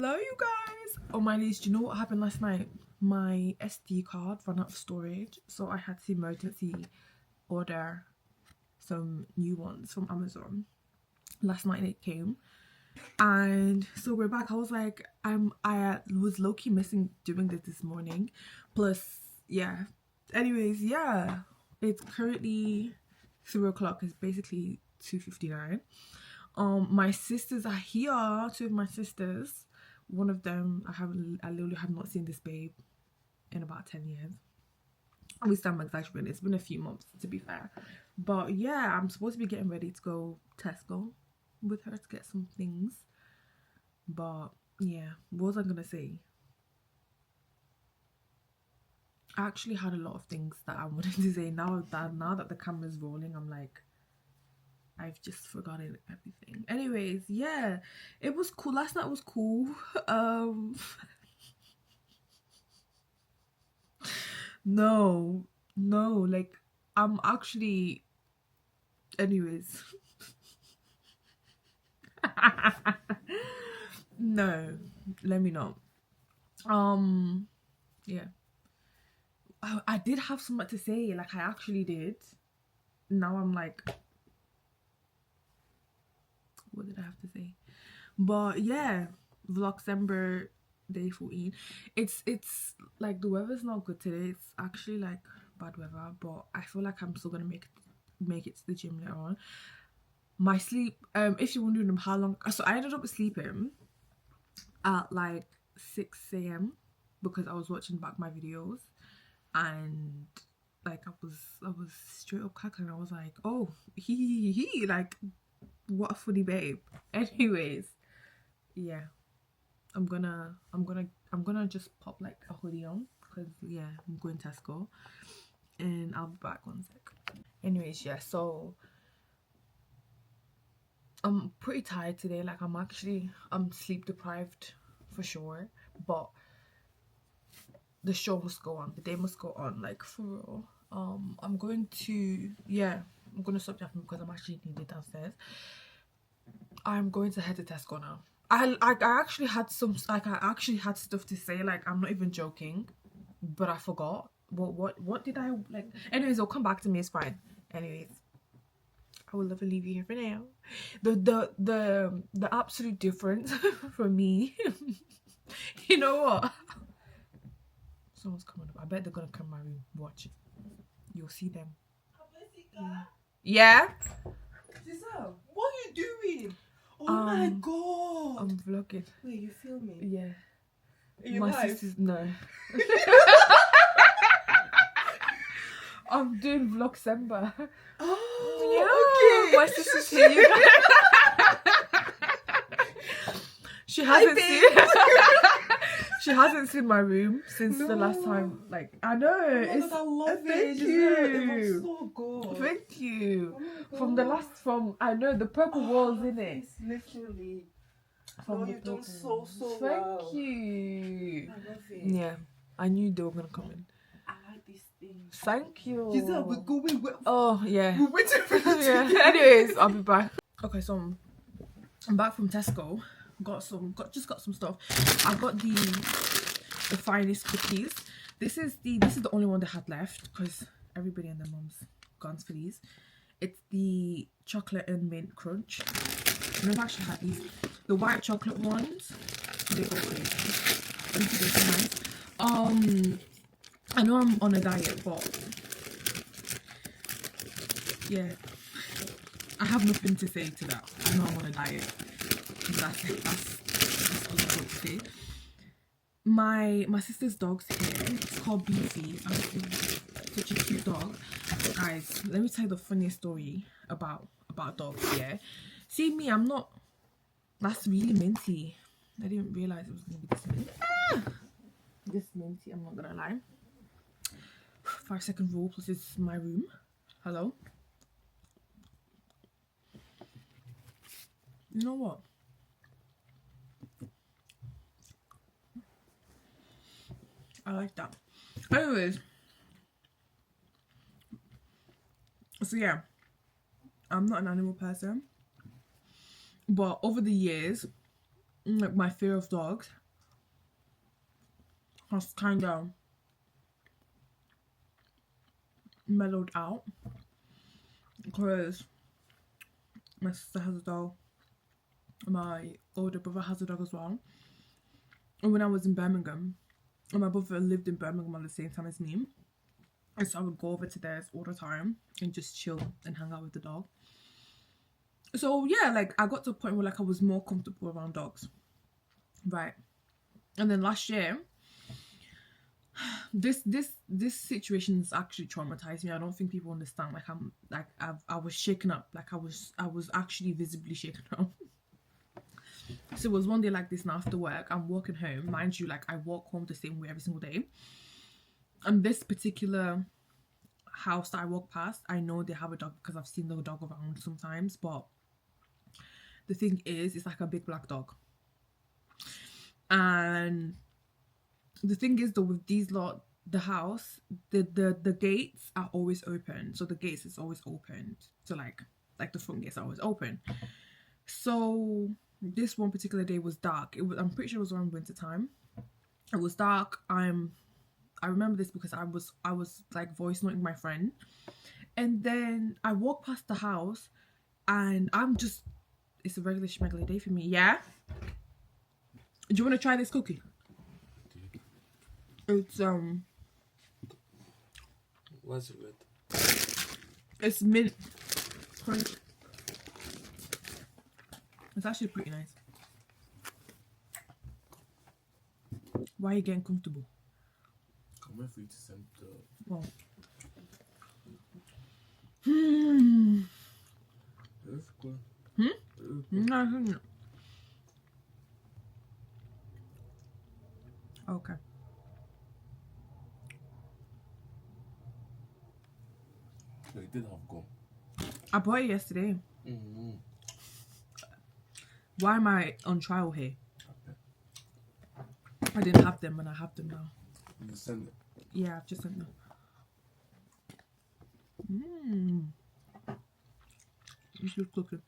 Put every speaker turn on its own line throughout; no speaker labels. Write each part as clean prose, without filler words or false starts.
Hello you guys. Oh my days, do you know what happened last night? My SD card ran out of storage, so I had to emergency order some new ones from Amazon last night, and it came. And so we're back. I was like, I was low-key missing doing this morning. Plus, yeah. Anyways, yeah. It's currently 3 o'clock. It's basically 2:59. My sisters are here. Two of my sisters. One of them, I literally have not seen this babe in about 10 years. At least I'm exaggerating. It's been a few months, to be fair. But yeah, I'm supposed to be getting ready to go Tesco with her to get some things. But yeah, what was I gonna say? I actually had a lot of things that I wanted to say. Now that the camera's rolling, I'm like, I've just forgotten everything. Anyways, yeah, it was cool. Last night was cool. No, like I'm actually. Anyways, no, let me know. Yeah, I did have something to say. Like I actually did. Now I'm like, what did I have to say? But yeah, Vlogcember day 14. It's like the weather's not good today. It's actually like bad weather, but I feel like I'm still gonna make it to the gym later on. My sleep, if you're wondering how long, so I ended up sleeping at like 6 a.m. because I was watching back my videos, and like I was straight up cackling. I was like, oh, he like, what a funny babe. Anyways, yeah, I'm gonna just pop like a hoodie on because yeah, I'm going Tesco, and I'll be back one sec. Anyways, yeah, so I'm pretty tired today. Like I'm sleep deprived for sure, but the show must go on. The day must go on, like for real. I'm going to stop yapping because I'm actually needed downstairs. I'm going to head to Tesco now. I actually had stuff to say. Like I'm not even joking, but I forgot. What did I like? Anyways, it'll come back to me. It's fine. Anyways, I will never leave you here for now. The absolute difference for me. You know what? Someone's coming up. I bet they're gonna come in my room. Watch it. You'll see them. Yeah.
Giselle, what are you doing? Oh my god!
I'm vlogging.
Wait, you filming?
Yeah.
Are you
My
live?
sisters, no. I'm doing Vlogcember.
Oh,
yeah.
okay.
My sister's here. You guys. She hasn't seen my room since the last time. Like I know.
I love it.
Thank
you.
you.
It looks so good.
Thank you.
Oh
From I know the purple walls in it.
It's literally.
From the
You've done
purple
so
walls.
well.
Thank you.
I love it.
Yeah, I knew they were gonna come in.
I like these things.
Thank you.
Giselle, we're going.
Oh yeah.
We're waiting for you.
Yeah. Anyways, I'll be back. Okay, so I'm back from Tesco. Just got some stuff. I got the finest cookies. This is the only one they had left because everybody and their mom's gone for these. It's the chocolate and mint crunch. I've never actually had these. The white chocolate ones, they go crazy. I think they're so nice. I know I'm on a diet, but yeah, I have nothing to say to that. I know I'm on a diet. That's all I've got to say. My sister's dog's here. It's called Beefy. Such a cute dog. Guys, let me tell you the funniest story about dogs. Yeah, see me, I'm not. That's really minty. I didn't realize it was gonna be this minty. This minty. I'm not gonna lie. 5-second rule. Plus, this is my room. Hello. You know what? I like that. Anyways, so yeah, I'm not an animal person, but over the years, like my fear of dogs has kind of mellowed out because my sister has a dog, my older brother has a dog as well, and when I was in Birmingham, and my brother lived in Birmingham at the same time as me, and so I would go over to theirs all the time and just chill and hang out with the dog. So yeah, like I got to a point where like I was more comfortable around dogs, right? And then last year, this situation has actually traumatized me. I don't think people understand. Like I was shaken up. Like I was actually visibly shaken up. So it was one day like this, and after work, I'm walking home. Mind you, like I walk home the same way every single day. And this particular house that I walk past, I know they have a dog because I've seen the dog around sometimes. But the thing is, it's like a big black dog. And the thing is though, with these lot, the house, the gates are always open. So the gates is always open. So like the front gates are always open. So this one particular day was dark. I'm pretty sure it was around winter time. It was dark. I remember this because I was like voice noting my friend, and then I walked past the house, and it's a regular schmegular day for me. Yeah. Do you want to try this cookie? It's
What's it with?
it's mint. It's actually pretty nice. Why are you getting comfortable?
I'm waiting for you to send the.
Well.
That's cool.
No. Okay.
No, it did have gum.
I bought it yesterday.
Mm-hmm.
Why am I on trial here? I didn't have them and I have them now.
You send it.
Yeah, I've just sent them. It's just cooking.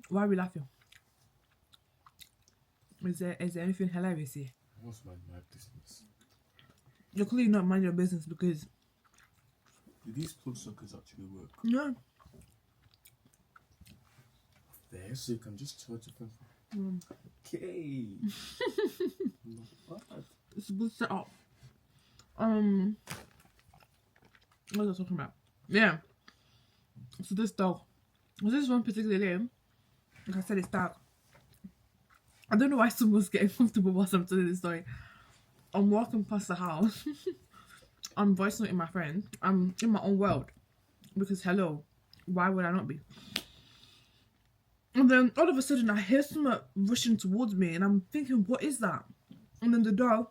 Why are we laughing? Is there anything hilarious here?
I must mind my business.
You're clearly not mind your business because
Do these plug sockets actually work?
no.
There, so you can just charge it. Okay. Not bad.
It's a good setup. What was I talking about? Yeah. So this dog. This one particular day, like I said, it's dark. I don't know why someone's getting comfortable whilst I'm telling this story. I'm walking past the house. I'm voice noting my friend. I'm in my own world. Because hello, why would I not be? And then all of a sudden I hear someone rushing towards me and I'm thinking, what is that? And then the dog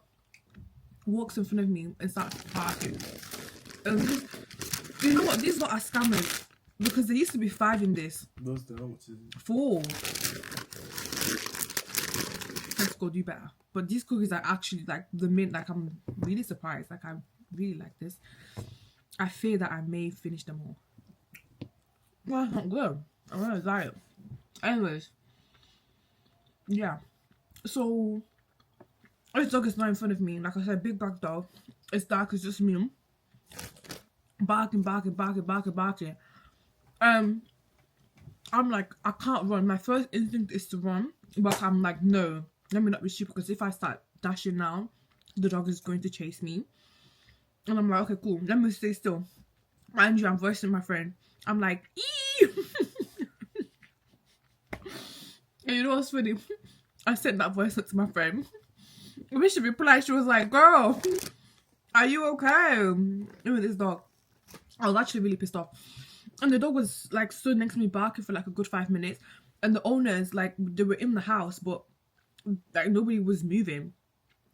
walks in front of me and starts barking. You know what? These lot are scammers. Because there used to be 5 in this.
Those the how much is it?
4. Let's go do better. But these cookies are actually like the mint. Like I'm really surprised. Like I really like this. I fear that I may finish them all. Well, it's not good. I'm on a diet. Anyways, yeah. So this dog is not in front of me. Like I said, big black dog. It's dark. It's just me. Barking. I'm like, I can't run. My first instinct is to run, but I'm like, no, let me not be stupid, because if I start dashing now, the dog is going to chase me. And I'm like, okay, cool, let me stay still. Mind you, I'm voicing my friend. I'm like, ee! And you know what's funny? I sent that voice note to my friend. When she replied, she was like, girl, are you okay? With this dog. I was actually really pissed off. And the dog was like stood next to me barking for like a good 5 minutes. And the owners, like, they were in the house, but like nobody was moving.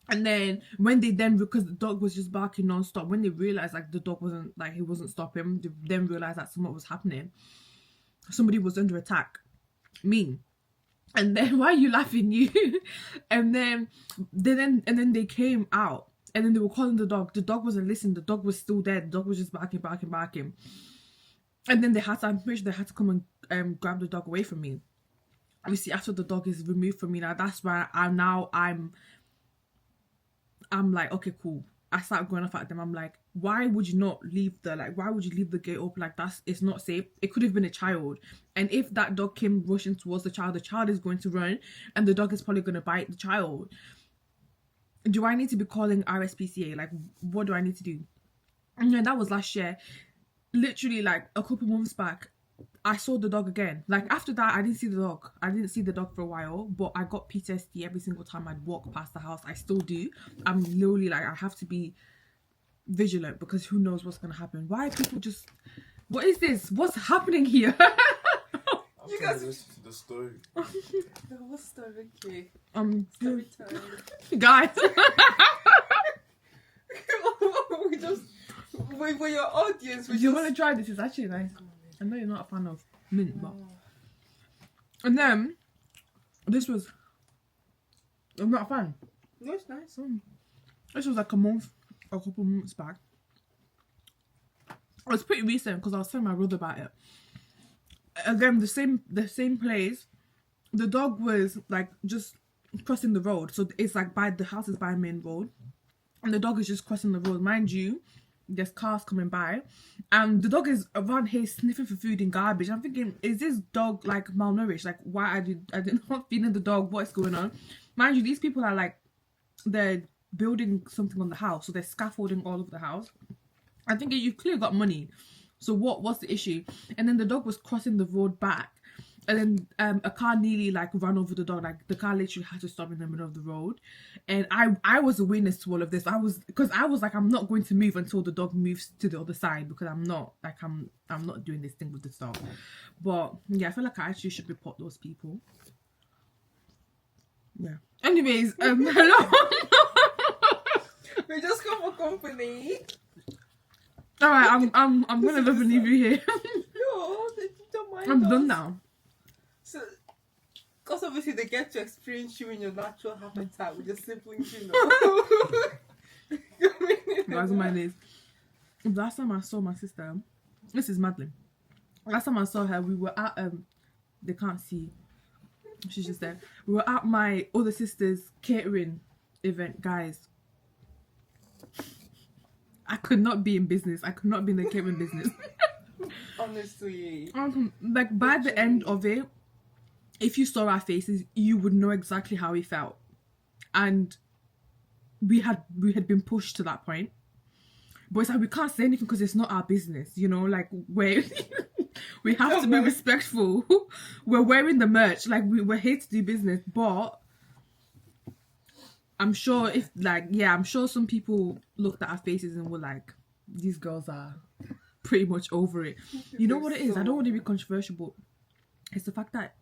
And then when they because the dog was just barking non-stop, when they realized like the dog wasn't, like, he wasn't stopping, they then realized that something was happening. Somebody was under attack. Me. And then, why are you laughing, you? And then they came out. And then they were calling the dog. The dog wasn't listening. The dog was still there. The dog was just barking. And then I'm pretty sure they had to come and grab the dog away from me. obviously after the dog is removed from me, now that's where I'm like, okay, cool. I start going off at them. I'm like, why would you not leave why would you leave the gate open? Like, it's not safe. It could have been a child. And if that dog came rushing towards the child is going to run and the dog is probably going to bite the child. Do I need to be calling RSPCA? Like, what do I need to do? And then that was last year. Literally, like, a couple months back, I saw the dog again. Like, after that, I didn't see the dog. I didn't see the dog for a while, but I got PTSD every single time I'd walk past the house. I still do. I'm literally like, I have to be vigilant because who knows what's going to happen. Why are people just... What is this? What's happening here?
You guys listen to the story.
What's story? Okay.
Story
time.
Guys.
We just... For your audience, we
You want to try this? It's actually nice. I know you're not a fan of mint, but... And then, this was... I'm not a fan.
No, it's nice.
This was like a couple months back. It was pretty recent because I was telling my brother about it. Again, the same place. The dog was like just crossing the road. So it's like the house is by a main road. And the dog is just crossing the road. Mind you, there's cars coming by. And the dog is around here sniffing for food and garbage. I'm thinking, is this dog like malnourished? Like, why I did not feeding the dog? What's going on? Mind you, these people are like, they're building something on the house. So they're scaffolding all over the house. I think you clearly got money. So what's the issue? And then the dog was crossing the road back. And then a car nearly like ran over the dog. Like the car literally had to stop in the middle of the road. And I was a witness to all of this. I was like, I'm not going to move until the dog moves to the other side because I'm not doing this thing with this dog. But yeah, I feel like I actually should report those people. Yeah. Anyways, hello.
We just come for company.
All right, I'm gonna love and leave you here.
No, they don't mind.
I'm
us.
done now.
So, because obviously they get to experience you in your natural habitat with your siblings, you know.
Guys, my name. Last time I saw my sister, this is Madeline. Last time I saw her, we were at they can't see. She's just there. We were at my other sister's catering event, guys. I could not be in business. I could not be in the catering business.
Honestly.
Like by the end of it, if you saw our faces, you would know exactly how we felt. And we had been pushed to that point. But it's like we can't say anything because it's not our business, you know, like we have to be respectful. We're wearing the merch, like we're here to do business, but I'm sure I'm sure some people looked at our faces and were like, these girls are pretty much over it. You know what it is? I don't want to be controversial, but it's the fact that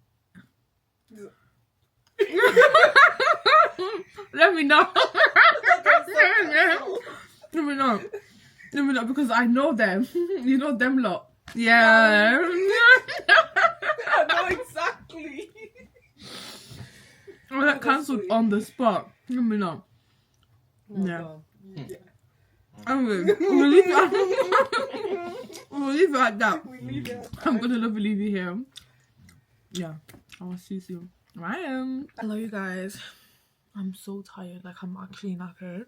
let me know. Let me know because I know them. You know them lot. Yeah.
I know exactly.
I got cancelled on the spot. Let me know. Yeah. We'll leave it at that. I'm gonna love and leave you here. Yeah. I will see you soon. Hello you guys. I'm so tired. Like I'm actually knackered.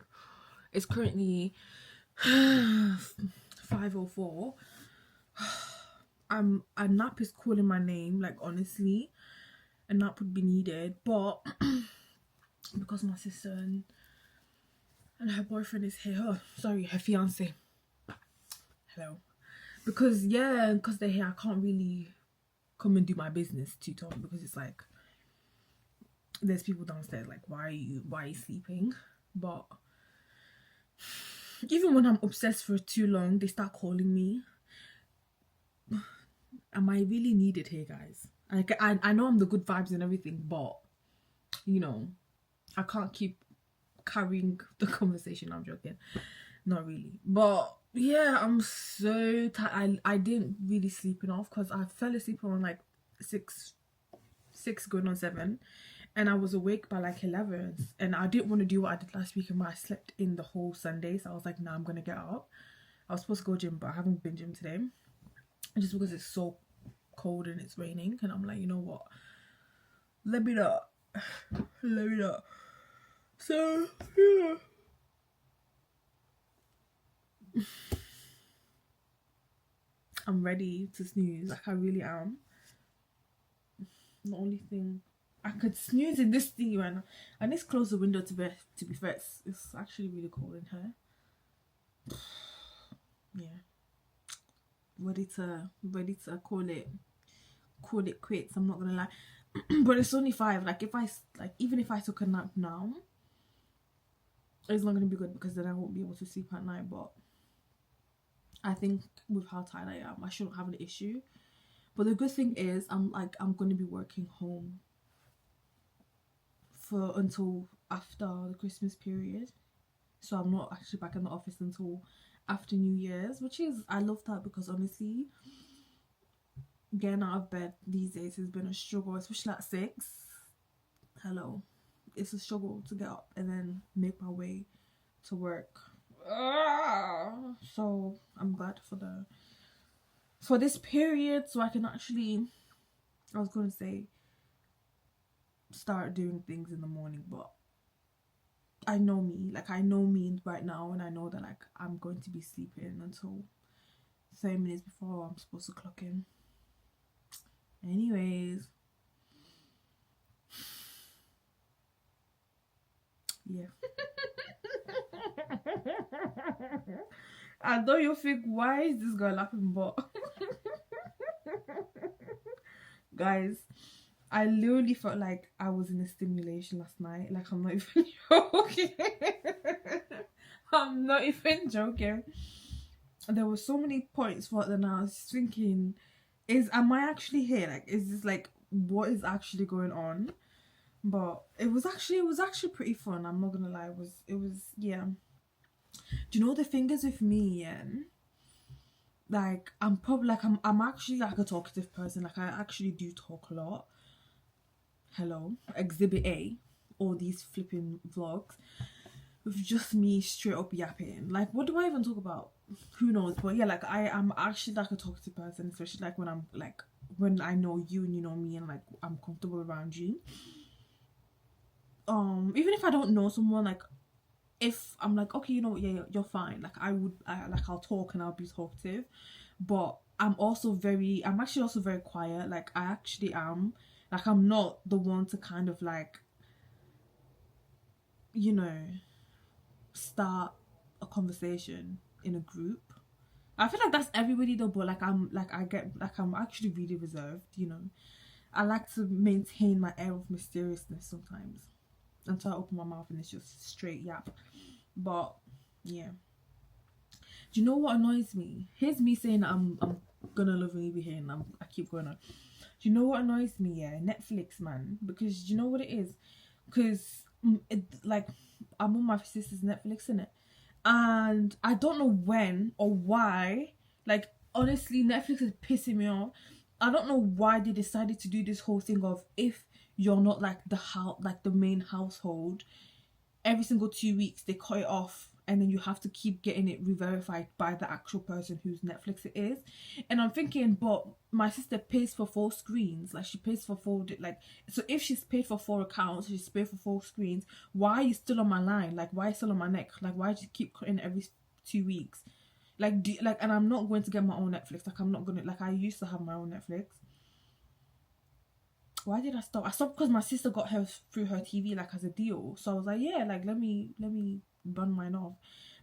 It's currently 5:04. A nap is calling my name. Like honestly, a nap would be needed, but because my sister and her boyfriend is here. Oh, sorry, her fiance. Hello. Because they're here, I can't really come and do my business too tough because it's like there's people downstairs like why are you sleeping? But even when I'm obsessed for too long, they start calling me. Am I really needed here, guys? Like I know I'm the good vibes and everything, but you know, I can't keep carrying the conversation. I'm joking, not really. But yeah, I'm so tired. I didn't really sleep enough because I fell asleep around like 6 going on 7, and I was awake by like 11, and I didn't want to do what I did last week, and I slept in the whole Sunday. So I was like, nah, I'm gonna get up. I was supposed to go gym, but I haven't been gym today just because it's so cold and it's raining, and I'm like, you know what, Let me know. Let me know. So yeah. I'm ready to snooze. Like I really am. The only thing I could snooze in this thing right now. I need to close the window to be fair. It's actually really cold in here. Yeah. Ready to call it quits. I'm not gonna lie. But it's only 5. Like if I even if I took a nap now, it's not gonna be good because then I won't be able to sleep at night. But I think with how tired I am, I shouldn't have an issue. But the good thing is I'm gonna be working home for until after the Christmas period. So I'm not actually back in the office until after New Year's, which is, I love that because honestly, getting out of bed these days has been a struggle, especially at 6. Hello. It's a struggle to get up and then make my way to work. So I'm glad for this period so I can actually, I was going to say start doing things in the morning, but I know me right now, and I know that like I'm going to be sleeping until 30 minutes before I'm supposed to clock in. Anyways, yeah. I know you think, why is this girl laughing? But guys, I literally felt like I was in a stimulation last night. Like, I'm not even joking. I'm not even joking. There were so many points for it, and I was thinking, am I actually here? Like, is this like, what is actually going on? But it was actually pretty fun. I'm not gonna lie. It was yeah. Do you know the thing is with me, yeah? Like I'm probably like I'm actually like a talkative person. Like I actually do talk a lot. Hello, Exhibit A, all these flipping vlogs with just me straight up yapping. Like what do I even talk about? Who knows? But yeah, like I am actually like a talkative person, especially like when I know you and you know me and like I'm comfortable around you. Even if I don't know someone, like if I'm like, okay, you know what, yeah, you're fine, like I'll talk and I'll be talkative, but I'm actually also very quiet. Like I actually am, like I'm not the one to kind of like, you know, start a conversation in a group. I feel like that's everybody though, but like I'm actually really reserved, you know. I like to maintain my air of mysteriousness sometimes until I open my mouth and it's just straight yap. But yeah, do you know what annoys me? Here's me saying that I'm gonna love and leave you here, and I keep going on. Do you know what annoys me? Yeah, Netflix, man. Because do you know what it is? Because like I'm on my sister's Netflix, innit? And I don't know when or why. Like honestly, Netflix is pissing me off. I don't know why they decided to do this whole thing of if you're not like the main household, every single 2 weeks they cut it off and then you have to keep getting it re-verified by the actual person whose Netflix it is. And I'm thinking, but my sister pays for 4 screens, like she pays for 4, like, so if she's paid for 4 accounts, she's paid for 4 screens, why are you still on my line? Like why are you still on my neck? Like why do you keep cutting every 2 weeks? Like and I'm not going to get my own Netflix. Like I'm not gonna, like I used to have my own Netflix. Why did I stop? I stopped because my sister got hers through her TV, like as a deal. So I was like, yeah, like let me burn mine off.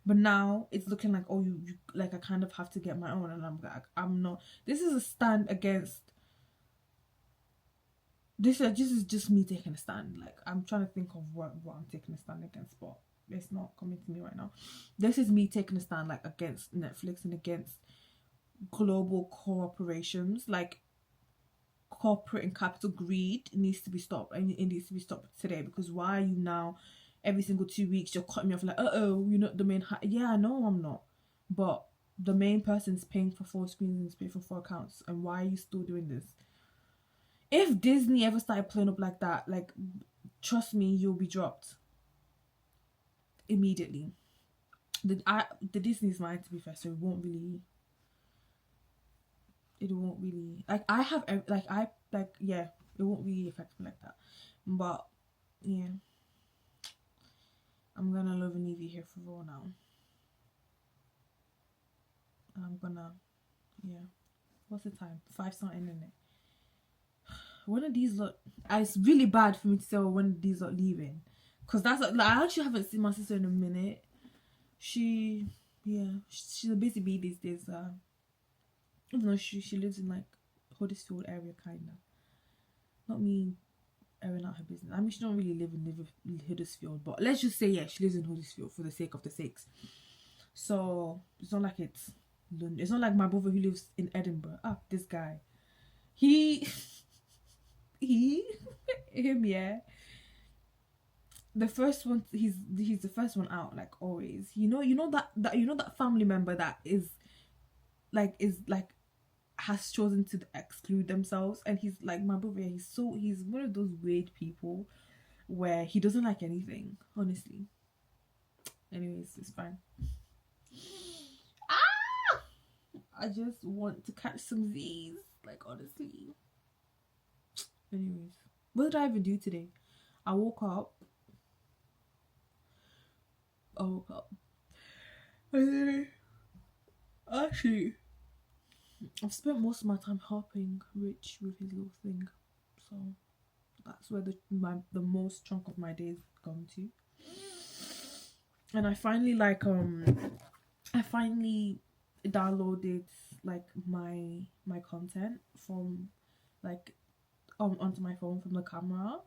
But now it's looking like, oh, you like I kind of have to get my own, and I'm like, I'm not. This is a stand against. This is just me taking a stand. Like I'm trying to think of what I'm taking a stand against, but it's not coming to me right now. This is me taking a stand like against Netflix and against global corporations, like corporate and capital greed needs to be stopped, and it needs to be stopped today. Because why are you now every single 2 weeks you're cutting me off like, you're not the main yeah, I know I'm not, but the main person's paying for 4 screens and is paying for 4 accounts, and why are you still doing this? If Disney ever started playing up like that, like trust me, you'll be dropped immediately. The Disney's mine, to be fair, so it won't really like I have like yeah, it won't really affect me like that. But yeah, I'm gonna love and leave you here for raw now. And I'm gonna, yeah. What's the time? 5 something, isn't it? When are these lot? It's really bad for me to say when these lot leaving, cause that's like, I actually haven't seen my sister in a minute. She's a busy bee these days. Even though she lives in like Huddersfield area, kinda. Not me airing out her business. I mean, she don't really live in Huddersfield, but let's just say yeah, she lives in Huddersfield for the sake of the sakes. So it's not like it's London. It's not like my brother who lives in Edinburgh. This guy, him, yeah. The first one, he's the first one out, like always. You know that family member that is like has chosen to exclude themselves, and he's like my brother. He's one of those weird people where he doesn't like anything, honestly. Anyways, it's fine. I just want to catch some Z's, like honestly. Anyways, what did I even do today? I woke up. And actually, I've spent most of my time helping Rich with his little thing, so that's where the most chunk of my day's gone to. And I finally downloaded like my content from like onto my phone from the camera,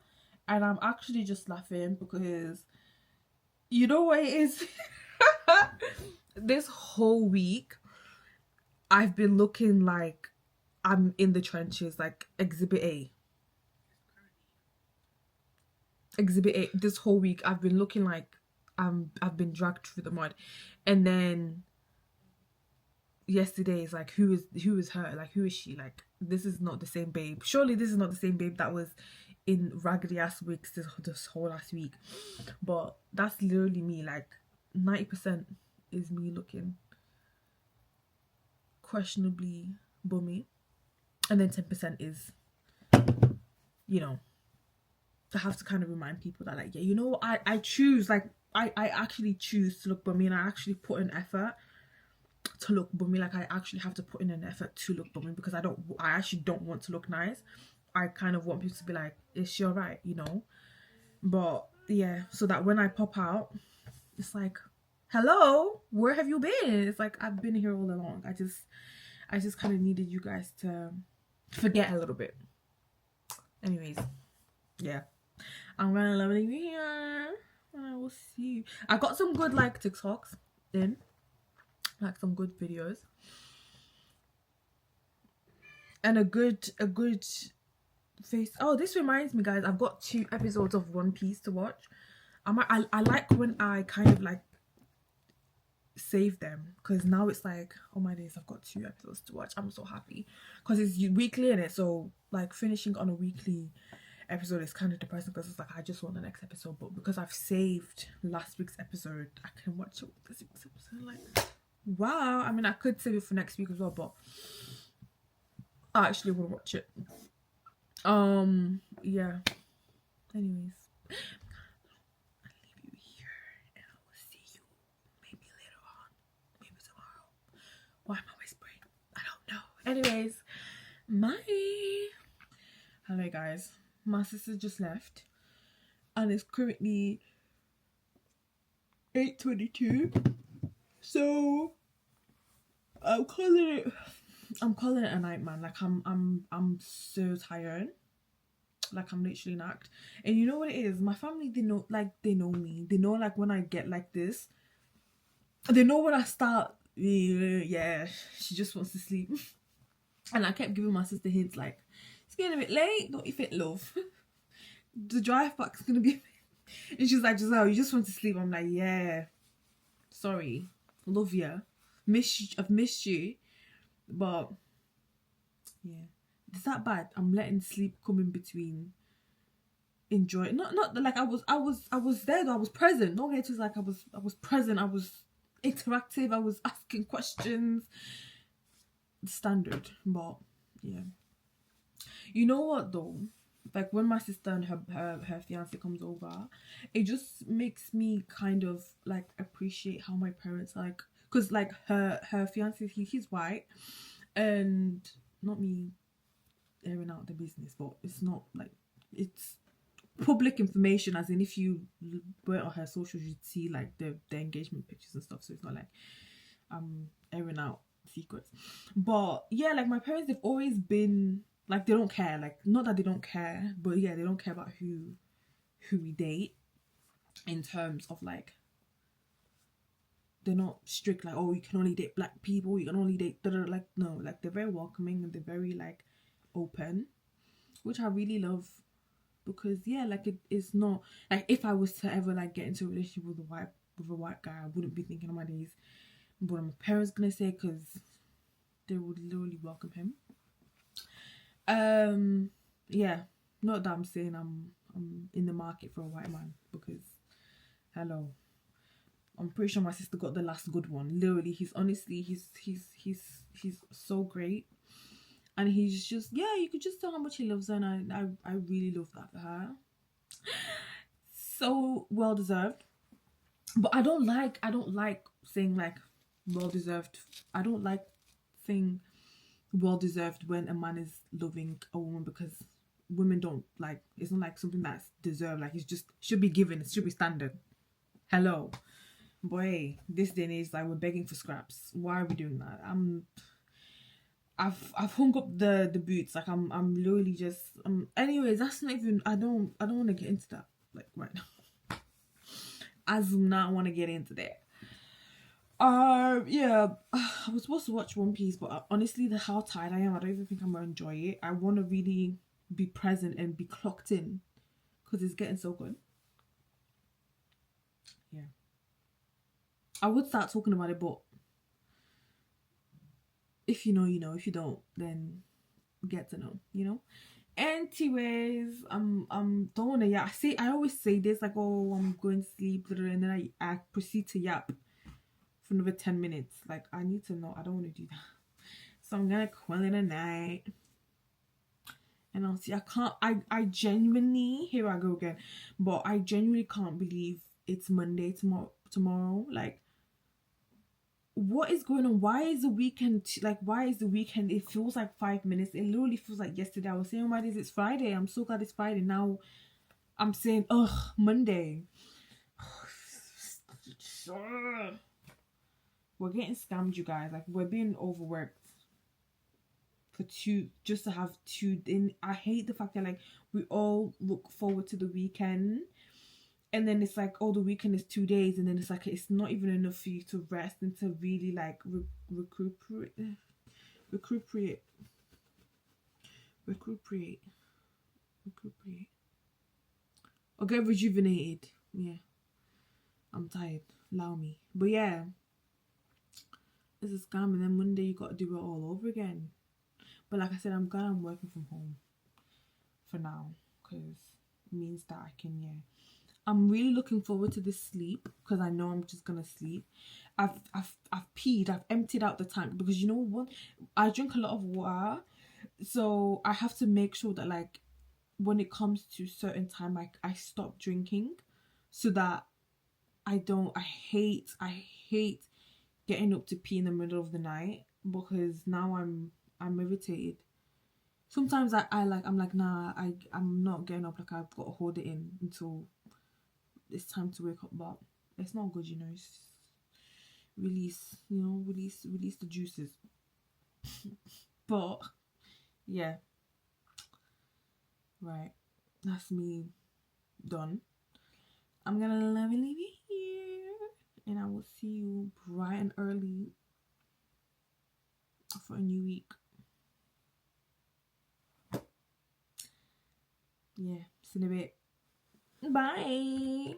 and I'm actually just laughing because you know what it is. This whole week I've been looking like I'm in the trenches, like Exhibit A. This whole week I've been looking like I've been dragged through the mud. And then yesterday is like, who is her? Like, who is she? Like, this is not the same babe. Surely this is not the same babe that was in raggedy ass wigs this whole last week. But that's literally me. Like 90% is me looking questionably bummy, and then 10% is, you know, I have to kind of remind people that, like, yeah, you know, I choose, like, I actually choose to look bummy, and I actually put an effort to look bummy. Like, I actually have to put in an effort to look bummy, because I actually don't want to look nice. I kind of want people to be like, is she alright, you know? But yeah, so that when I pop out, it's like, hello, where have you been? It's like, I've been here all along. I just kind of needed you guys to forget a little bit. Anyways, yeah, I'm gonna love you here, and I will see you. I got some good like TikToks in, like some good videos, and a good face. Oh, this reminds me, guys, I've got 2 episodes of One Piece to watch. I like when I kind of like save them, because now it's like, oh my days, I've got 2 episodes to watch. I'm so happy because it's weekly in it, so like finishing on a weekly episode is kind of depressing, because it's like I just want the next episode. But because I've saved last week's episode, I can watch it with this week's episode. Like, wow. I mean, I could save it for next week as well, but I actually want to watch it. Yeah, anyways, I'll leave you here, and I will see you maybe later on, maybe tomorrow. Why am I whispering? I don't know. Anyways, bye. Hello guys, my sister just left, and it's currently 8:22, so I'm calling it a night, man. Like, I'm so tired. Like, I'm literally knocked. And you know what it is? My family, they know me. They know, like, when I get like this. They know when I start, yeah, she just wants to sleep. And I kept giving my sister hints, like, it's getting a bit late, don't you think, love? The drive back's gonna be... And she's like, Giselle, you just want to sleep. I'm like, yeah, sorry, love you. I've missed you. But yeah, is that bad? I'm letting sleep come in between enjoying. Not like I was there though. I was present. Don't get it like I was present. I was interactive. I was asking questions. Standard. But yeah, you know what though? like when my sister and her fiance comes over, it just makes me kind of like appreciate how my parents like, because like her fiance, he's white, and not me airing out the business, but it's not like, it's public information, as in if you went on her socials you'd see like the engagement pictures and stuff, so it's not like I'm airing out secrets. But yeah, like my parents, they've always been like, they don't care, like not that they don't care, but yeah, they don't care about who we date, in terms of like, they're not strict like, oh, you can only date black people, you can only date like, no, like they're very welcoming and they're very like open, which I really love. Because yeah, like it's not like, if I was to ever like get into a relationship with a white guy, I wouldn't be thinking of my days what are my parents gonna say, because they would literally welcome him. Yeah, not that I'm saying I'm in the market for a white man, because hello, I'm pretty sure my sister got the last good one. Literally, he's so great. And he's just, yeah, you could just tell how much he loves her, and I really love that for her. So well deserved. But I don't like saying like well deserved. I don't like saying well deserved when a man is loving a woman, because women don't like, it's not like something that's deserved, like it's just should be given, it should be standard. Hello. Boy, this day and age, like we're begging for scraps. Why are we doing that? I've hung up the boots, like I'm literally just anyways, that's not even, I don't want to get into that like right now. I do not want to get into that. Yeah, I was supposed to watch One Piece, but honestly, how tired I am, I don't even think I'm gonna enjoy it. I want to really be present and be clocked in, because it's getting so good. Yeah, I would start talking about it, but if you know, you know. If you don't, then get to know, you know. Anyways, don't wanna yap. I always say this, like, oh, I'm going to sleep, and then I proceed to yap for another 10 minutes. Like, I need to know. I don't want to do that. So I'm gonna call it a night. And I'll see. I genuinely, here I go again, but I genuinely can't believe it's Monday tomorrow. Like, what is going on? Why is the weekend it feels like 5 minutes. It literally feels like yesterday. I was saying, oh my days, it's Friday. I'm so glad it's Friday. Now I'm saying, ugh, Monday. We're getting scammed, you guys. Like, we're being overworked for just to have two. And I hate the fact that like we all look forward to the weekend, and then it's like, oh, the weekend is 2 days, and then it's like, it's not even enough for you to rest and to really like recuperate, or get rejuvenated. Yeah, I'm tired. Allow me. But yeah, it's a scam, and then Monday you got to do it all over again. But like I said, I'm glad I'm working from home for now, because it means that I can, yeah. I'm really looking forward to this sleep, because I know I'm just gonna sleep. I've peed. I've emptied out the tank, because you know what? I drink a lot of water, so I have to make sure that like when it comes to certain time, like I stop drinking, so that I hate getting up to pee in the middle of the night, because now I'm irritated. Sometimes I'm like, nah, I'm not getting up, like I've got to hold it in until it's time to wake up. But it's not good, you know. It's release the juices. But yeah, right, that's me done. I'm gonna leave it here, and I will see you bright and early for a new week. Yeah, see you in a bit. Bye.